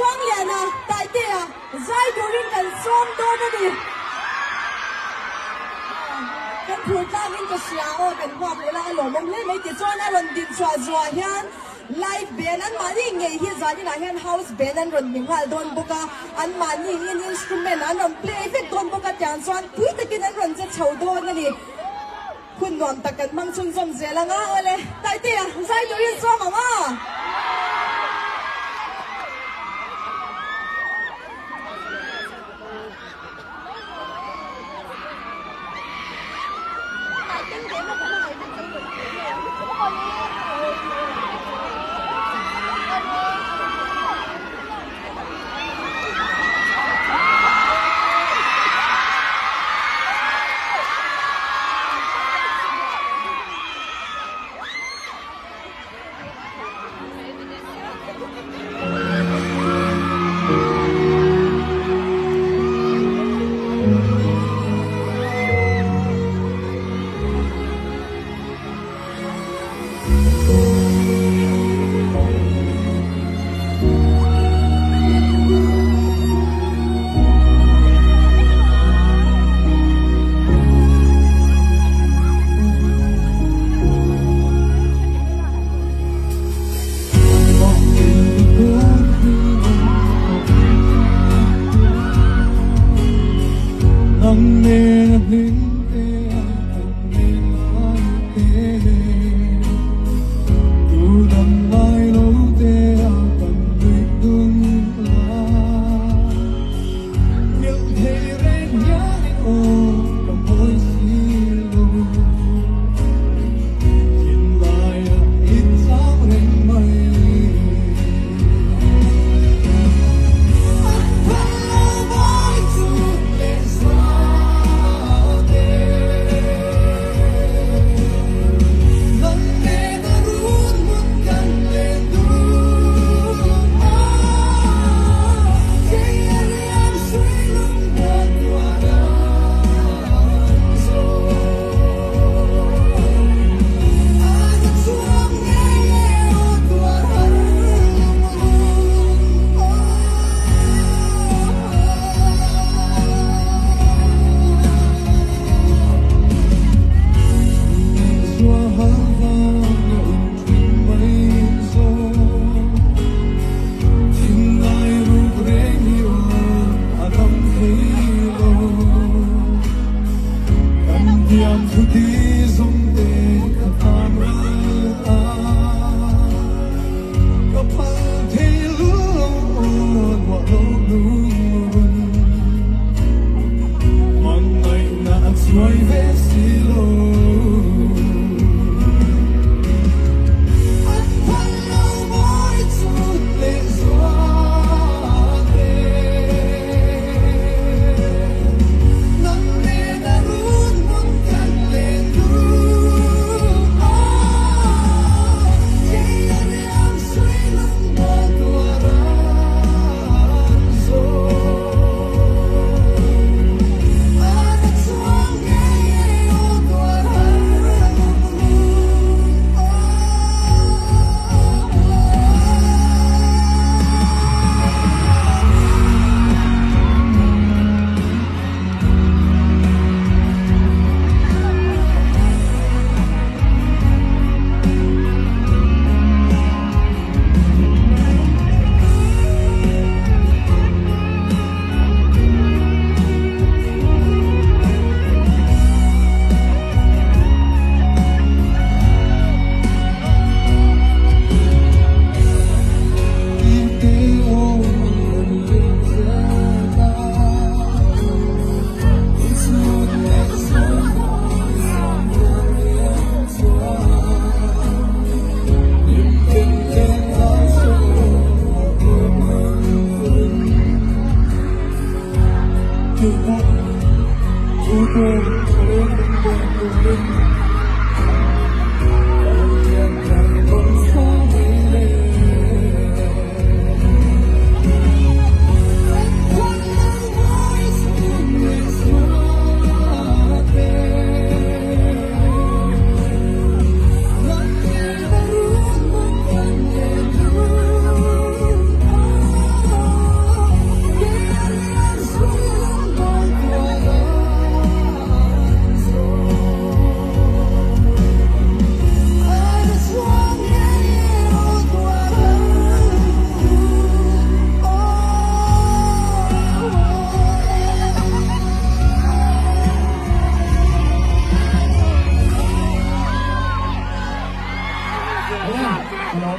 双脸啊，大地啊，在有人跟双多的你。跟陪家人就下哦，跟话回来罗蒙咧，每节做那轮电刷刷香，live band 安曼尼嘅hier在那香 house band 安轮明快端不噶，安曼尼in instrument 安轮 play effect 端不噶，讲算推得见安轮只丑多那里，困难特跟忙春松节啦啊，我咧大地啊，在有人做妈妈。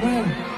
Vâng.